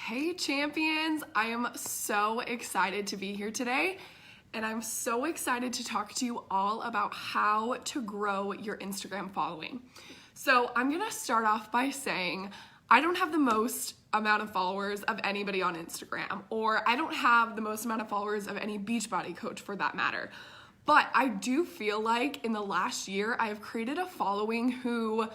Hey champions, I am so excited to be here today, and I'm so excited to talk to you all about how to grow your Instagram following. So I'm gonna start off by saying I don't have the most amount of followers of anybody on Instagram, or I don't have the most amount of followers of any Beachbody coach for that matter. But I do feel like in the last year, I have created a following who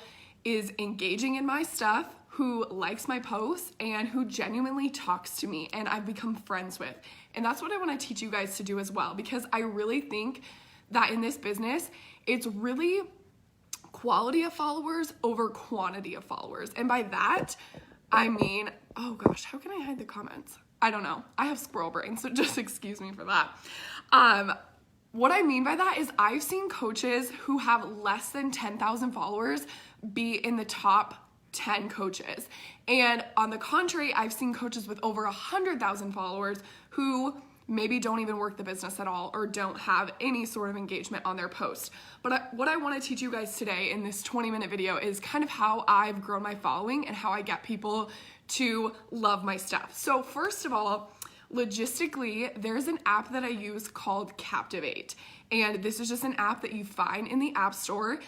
is engaging in my stuff, who likes my posts, and who genuinely talks to me and I've become friends with. And that's what I want to teach you guys to do as well, because I really think that in this business, it's really quality of followers over quantity of followers. And by that, I mean, oh gosh, how can I hide the comments? I don't know. I have squirrel brain, so just excuse me for that. What I mean by that is I've seen coaches who have less than 10,000 followers be in the top 10 coaches. And on the contrary, I've seen coaches with over 100,000 followers who maybe don't even work the business at all or don't have any sort of engagement on their post. But what I want to teach you guys today in this 20-minute video is kind of how I've grown my following and how I get people to love my stuff. So first of all, logistically, there's an app that I use called Captivate. And this is just an app that you find in the App Store.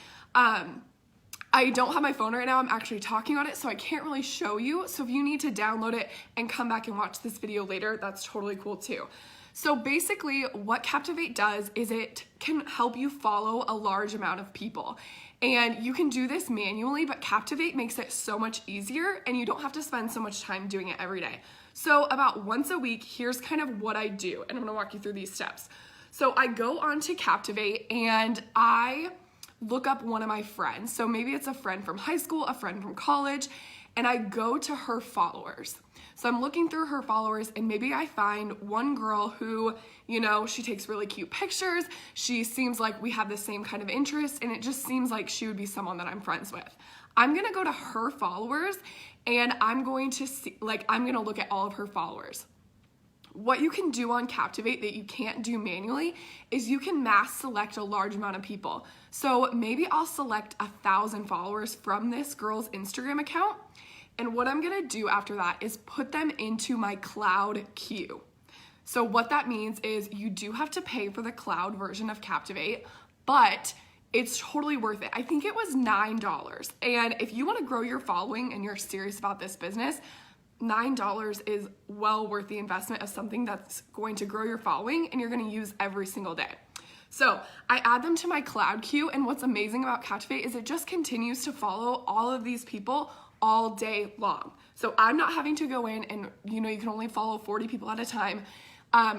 I don't have my phone right now. I'm actually talking on it, so I can't really show you. So if you need to download it and come back and watch this video later, that's totally cool too. So basically what Captivate does is it can help you follow a large amount of people. And you can do this manually, but Captivate makes it so much easier and you don't have to spend so much time doing it every day. So about once a week, here's kind of what I do. And I'm gonna walk you through these steps. So I go on to Captivate and I look up one of my friends. So maybe it's a friend from high school, a friend from college, and I go to her followers. So I'm looking through her followers and maybe I find one girl who, you know, she takes really cute pictures. She seems like we have the same kind of interests and it just seems like she would be someone that I'm friends with. I'm gonna go to her followers and I'm going to see, I'm gonna look at all of her followers. What you can do on Captivate that you can't do manually is you can mass select a large amount of people. So maybe I'll select 1,000 followers from this girl's Instagram account. And what I'm gonna do after that is put them into my cloud queue. So what that means is you do have to pay for the cloud version of Captivate, but it's totally worth it. I think it was $9. And if you wanna grow your following and you're serious about this business, $9 is well worth the investment of something that's going to grow your following and you're going to use every single day. So I add them to my cloud queue, and what's amazing about Captivate is it just continues to follow all of these people all day long. So I'm not having to go in and, you can only follow 40 people at a time.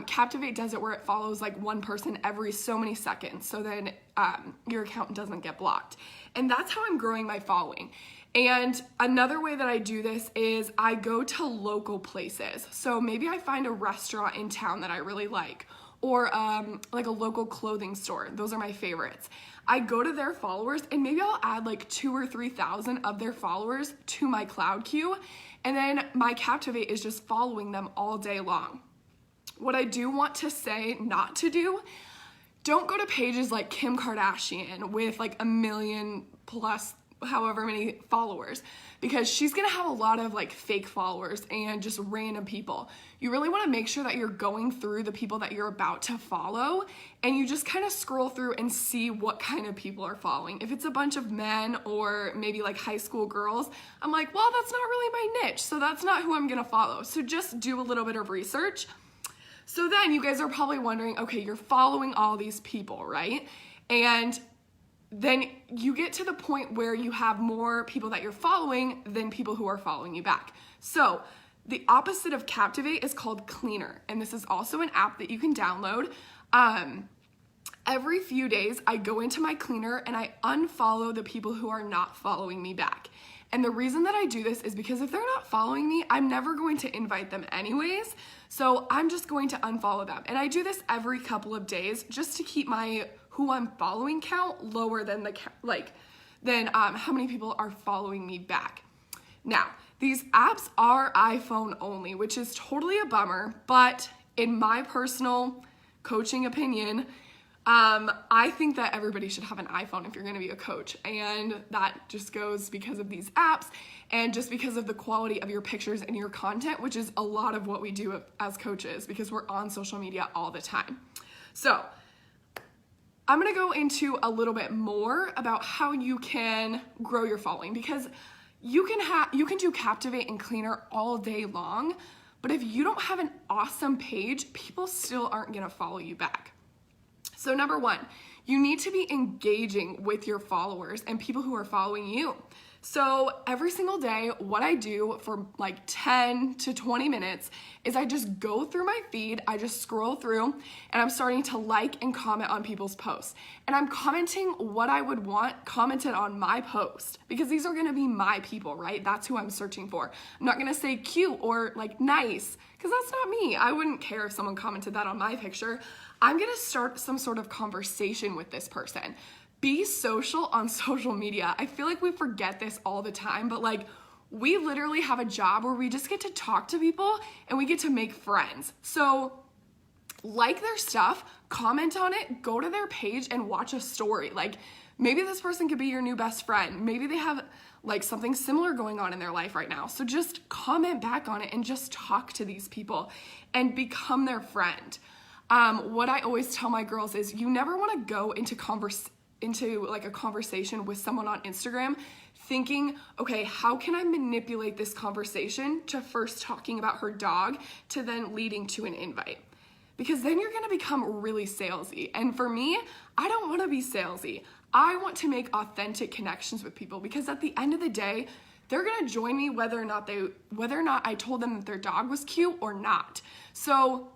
Captivate does it where it follows like one person every so many seconds, so then your account doesn't get blocked. And that's how I'm growing my following. And another way that I do this is I go to local places. So maybe I find a restaurant in town that I really like, or like a local clothing store. Those are my favorites. I go to their followers and maybe I'll add like 2,000 or 3,000 of their followers to my cloud queue. And then my Captivate is just following them all day long. What I do want to say not to do, don't go to pages like Kim Kardashian with like 1 million plus however many followers, because she's gonna have a lot of like fake followers and just random people. You really wanna make sure that you're going through the people that you're about to follow and you just kind of scroll through and see what kind of people are following. If it's a bunch of men or maybe like high school girls, I'm like, well, that's not really my niche, so that's not who I'm gonna follow. So just do a little bit of research. So then you guys are probably wondering, okay, you're following all these people, right? And then you get to the point where you have more people that you're following than people who are following you back. So the opposite of Captivate is called Cleaner. And this is also an app that you can download. Every few days I go into my Cleaner and I unfollow the people who are not following me back. And the reason that I do this is because if they're not following me, I'm never going to invite them anyways. So I'm just going to unfollow them. And I do this every couple of days just to keep my who I'm following count lower than how many people are following me back. Now, these apps are iPhone only, which is totally a bummer, but in my personal coaching opinion, I think that everybody should have an iPhone if you're going to be a coach, and that just goes because of these apps and just because of the quality of your pictures and your content, which is a lot of what we do as coaches because we're on social media all the time. So I'm going to go into a little bit more about how you can grow your following, because you can do Captivate and Cleaner all day long, but if you don't have an awesome page, people still aren't going to follow you back. So number one, you need to be engaging with your followers and people who are following you. So every single day, what I do for like 10 to 20 minutes is I just go through my feed, I just scroll through, and I'm starting to like and comment on people's posts. And I'm commenting what I would want commented on my post, because these are gonna be my people, right? That's who I'm searching for. I'm not gonna say cute or like nice, because that's not me. I wouldn't care if someone commented that on my picture. I'm gonna start some sort of conversation with this person. Be social on social media. I feel like we forget this all the time, but like we literally have a job where we just get to talk to people and we get to make friends. So like their stuff, comment on it, go to their page and watch a story. Like maybe this person could be your new best friend. Maybe they have like something similar going on in their life right now. So just comment back on it and just talk to these people and become their friend. What I always tell my girls is you never want to go into like a conversation with someone on Instagram thinking, okay, how can I manipulate this conversation to first talking about her dog to then leading to an invite? Because then you're gonna become really salesy. And for me, I don't wanna be salesy. I want to make authentic connections with people, because at the end of the day, they're gonna join me whether or not I told them that their dog was cute or not. So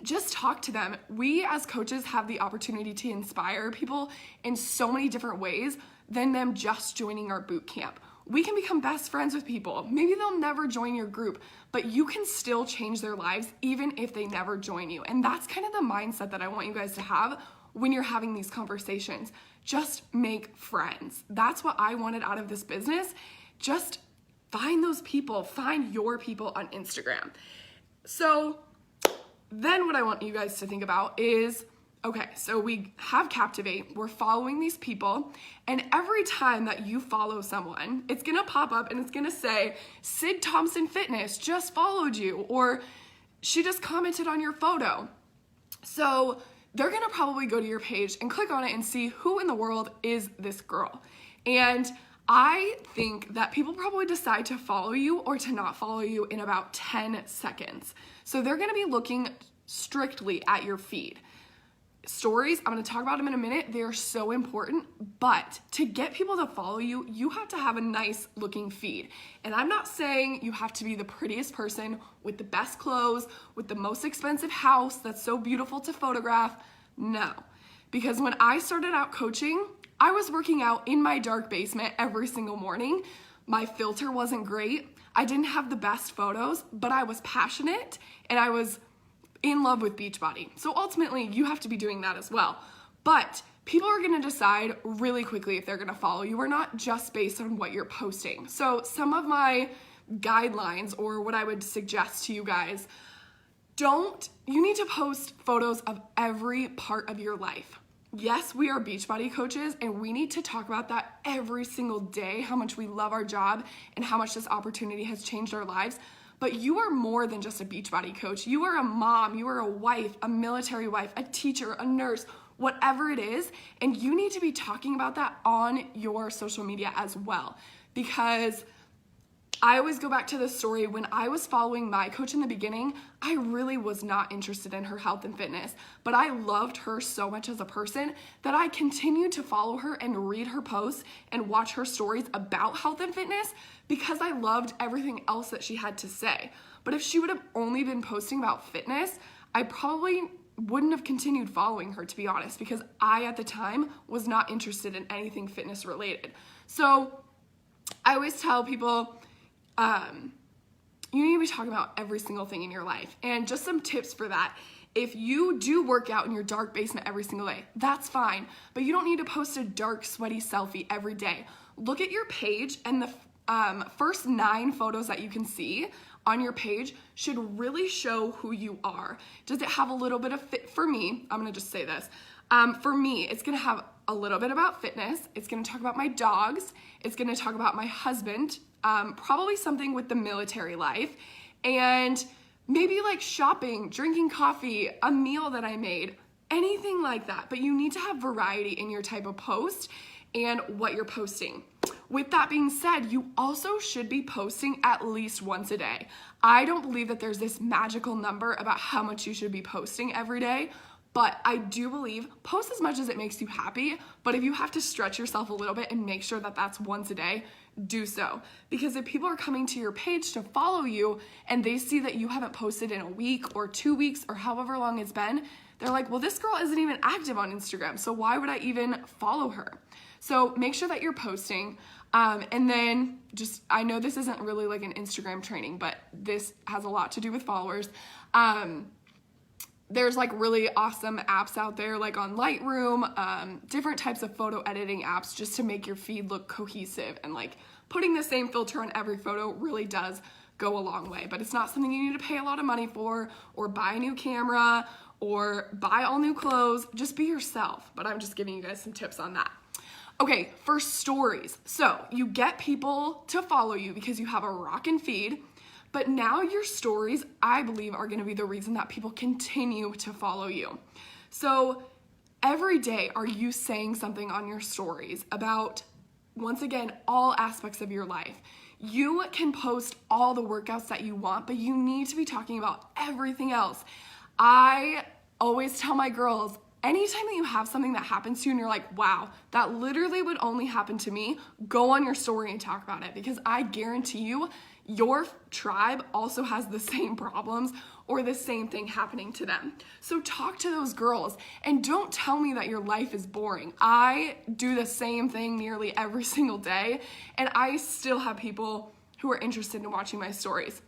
just talk to them. We as coaches have the opportunity to inspire people in so many different ways than them just joining our boot camp. We can become best friends with people. Maybe they'll never join your group, but you can still change their lives even if they never join you. And that's kind of the mindset that I want you guys to have when you're having these conversations. Just make friends. That's what I wanted out of this business. Just find those people, find your people on Instagram. So then what I want you guys to think about is, okay, so we have Captivate, we're following these people, and every time that you follow someone, it's gonna pop up and it's gonna say, Sid Thompson Fitness just followed you, or she just commented on your photo. So they're gonna probably go to your page and click on it and see who in the world is this girl. And I think that people probably decide to follow you or to not follow you in about 10 seconds. So they're gonna be looking strictly at your feed. Stories, I'm gonna talk about them in a minute. They're so important, but to get people to follow you, you have to have a nice looking feed. And I'm not saying you have to be the prettiest person with the best clothes, with the most expensive house that's so beautiful to photograph. No, because when I started out coaching, I was working out in my dark basement every single morning. My filter wasn't great. I didn't have the best photos, but I was passionate and I was in love with Beachbody. So ultimately, you have to be doing that as well. But people are gonna decide really quickly if they're gonna follow you or not, just based on what you're posting. So some of my guidelines, or what I would suggest to you guys, you need to post photos of every part of your life. Yes, we are Beachbody coaches and we need to talk about that every single day, how much we love our job and how much this opportunity has changed our lives. But you are more than just a Beachbody coach. You are a mom, you are a wife, a military wife, a teacher, a nurse, whatever it is. And you need to be talking about that on your social media as well. Because I always go back to this story. When I was following my coach in the beginning, I really was not interested in her health and fitness, but I loved her so much as a person that I continued to follow her and read her posts and watch her stories about health and fitness because I loved everything else that she had to say. But if she would have only been posting about fitness, I probably wouldn't have continued following her, to be honest, because I, at the time, was not interested in anything fitness related. So I always tell people, you need to be talking about every single thing in your life. And just some tips for that. If you do work out in your dark basement every single day, that's fine, but you don't need to post a dark, sweaty selfie every day. Look at your page, and the first 9 photos that you can see on your page should really show who you are. Does it have a little bit of fit? For me, I'm gonna just say this. For me, it's gonna have a little bit about fitness. It's gonna talk about my dogs. It's gonna talk about my husband, probably something with the military life, and maybe like shopping, drinking coffee, a meal that I made, anything like that. But you need to have variety in your type of post and what you're posting. With that being said, you also should be posting at least once a day. I don't believe that there's this magical number about how much you should be posting every day, but I do believe post as much as it makes you happy, but if you have to stretch yourself a little bit and make sure that that's once a day, do so. Because if people are coming to your page to follow you and they see that you haven't posted in a week or 2 weeks or however long it's been, they're like, well, this girl isn't even active on Instagram, so why would I even follow her? So make sure that you're posting. And then I know this isn't really like an Instagram training, but this has a lot to do with followers. There's like really awesome apps out there, like on Lightroom, different types of photo editing apps just to make your feed look cohesive. And like putting the same filter on every photo really does go a long way, but it's not something you need to pay a lot of money for or buy a new camera or buy all new clothes. Just be yourself. But I'm just giving you guys some tips on that. Okay, for stories. So you get people to follow you because you have a rockin' feed, but now your stories, I believe, are gonna be the reason that people continue to follow you. So every day, are you saying something on your stories about, once again, all aspects of your life? You can post all the workouts that you want, but you need to be talking about everything else. I always tell my girls, anytime that you have something that happens to you and you're like, wow, that literally would only happen to me, go on your story and talk about it, because I guarantee you, your tribe also has the same problems or the same thing happening to them. So talk to those girls and don't tell me that your life is boring. I do the same thing nearly every single day, and I still have people who are interested in watching my stories,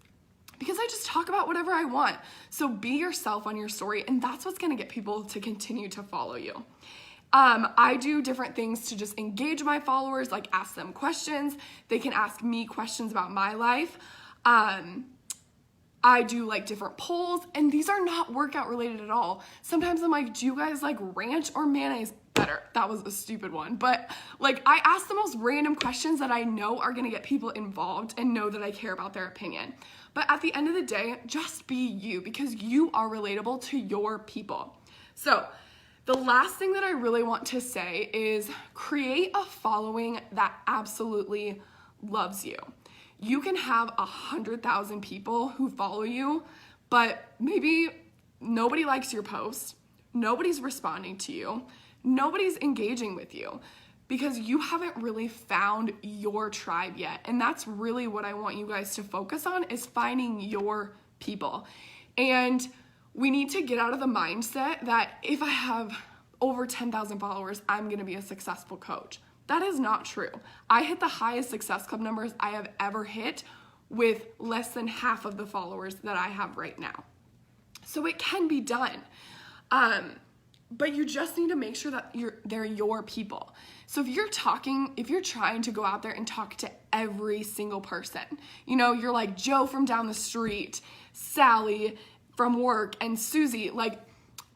because I just talk about whatever I want. So be yourself on your story, and that's what's gonna get people to continue to follow you. I do different things to just engage my followers, like ask them questions. They can ask me questions about my life. I do like different polls, and these are not workout related at all. Sometimes I'm like, do you guys like ranch or mayonnaise better? That was a stupid one, but like I ask the most random questions that I know are gonna get people involved and know that I care about their opinion. But at the end of the day, just be you, because you are relatable to your people. So the last thing that I really want to say is create a following that absolutely loves you. You can have 100,000 people who follow you, but maybe nobody likes your post, nobody's responding to you, nobody's engaging with you, because you haven't really found your tribe yet. And that's really what I want you guys to focus on, is finding your people. And we need to get out of the mindset that if I have over 10,000 followers, I'm gonna be a successful coach. That is not true. I hit the highest Success Club numbers I have ever hit with less than half of the followers that I have right now. So it can be done. But you just need to make sure that they're your people. So if you're trying to go out there and talk to every single person, you're like Joe from down the street, Sally from work, and Susie, like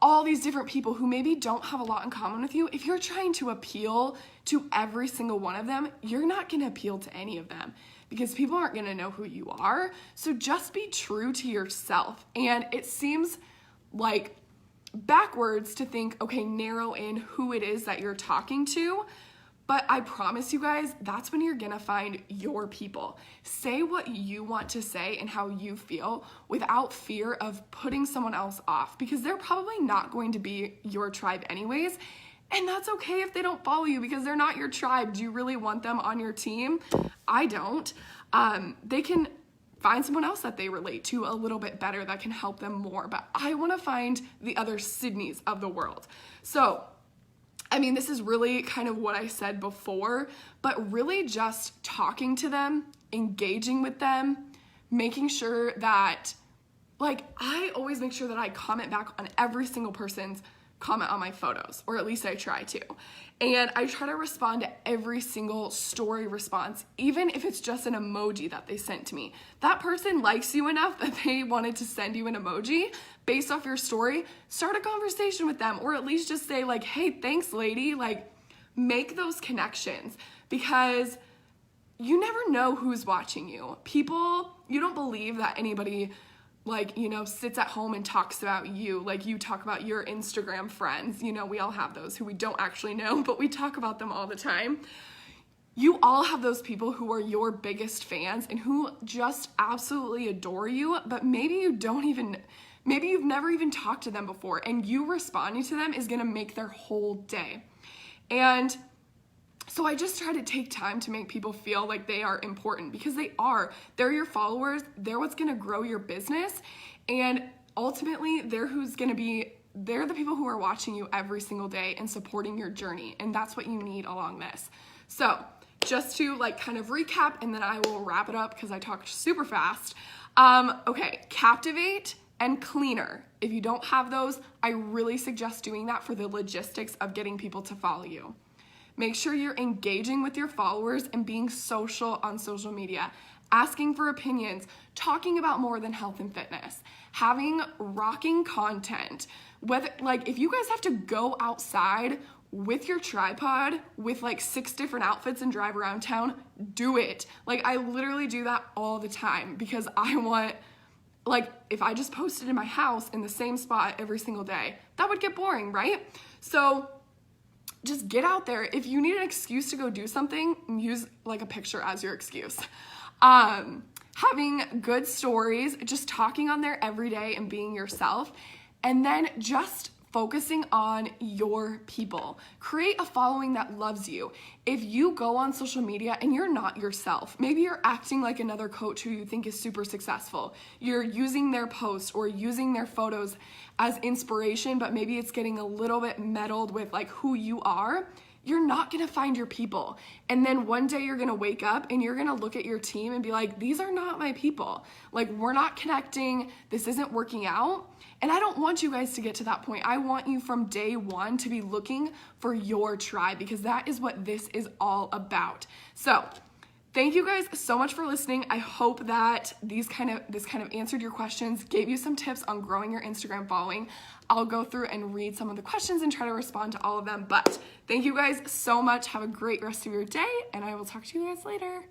all these different people who maybe don't have a lot in common with you. If you're trying to appeal to every single one of them, you're not gonna appeal to any of them, because people aren't gonna know who you are. So just be true to yourself. And it seems like backwards to think, okay, narrow in who it is that you're talking to. But I promise you guys, that's when you're gonna find your people. Say what you want to say and how you feel without fear of putting someone else off, because they're probably not going to be your tribe anyways. And that's okay if they don't follow you, because they're not your tribe. Do you really want them on your team? I don't. They can find someone else that they relate to a little bit better that can help them more. But I wanna find the other Sydneys of the world. So, this is really kind of what I said before, but really just talking to them, engaging with them, making sure that, I always make sure that I comment back on every single person's comment on my photos, or at least I try to. And I try to respond to every single story response, even if it's just an emoji that they sent to me. That person likes you enough that they wanted to send you an emoji based off your story. Start a conversation with them, or at least just say like, hey, thanks, lady. Like, make those connections, because you never know who's watching you. People, you don't believe that anybody like, you know, sits at home and talks about you like you talk about your Instagram friends. You know, we all have those who we don't actually know, but we talk about them all the time. You all have those people who are your biggest fans and who just absolutely adore you, but maybe you've never even talked to them before, and you responding to them is gonna make their whole day. And so I just try to take time to make people feel like they are important, because they are. They're your followers. They're what's going to grow your business. And ultimately, they're the people who are watching you every single day and supporting your journey. And that's what you need along this. So just to like kind of recap, and then I will wrap it up because I talked super fast. Okay, Captivate and Cleaner. If you don't have those, I really suggest doing that for the logistics of getting people to follow you. Make sure you're engaging with your followers and being social on social media, asking for opinions, talking about more than health and fitness, having rocking content. Whether, like, if you guys have to go outside with your tripod with like 6 different outfits and drive around town, do it. Like, I literally do that all the time, because I want, like, if I just posted in my house in the same spot every single day, that would get boring, right? So just get out there. If you need an excuse to go do something, use like a picture as your excuse. Having good stories, just talking on there every day and being yourself, and then just focusing on your people. Create a following that loves you. If you go on social media and you're not yourself, maybe you're acting like another coach who you think is super successful. You're using their posts or using their photos as inspiration, but maybe it's getting a little bit meddled with like who you are. You're not gonna find your people. And then one day you're gonna wake up and you're gonna look at your team and be like, these are not my people. Like, we're not connecting, this isn't working out. And I don't want you guys to get to that point. I want you from day one to be looking for your tribe, because that is what this is all about. So thank you guys so much for listening. I hope that this kind of answered your questions, gave you some tips on growing your Instagram following. I'll go through and read some of the questions and try to respond to all of them. But thank you guys so much. Have a great rest of your day, and I will talk to you guys later.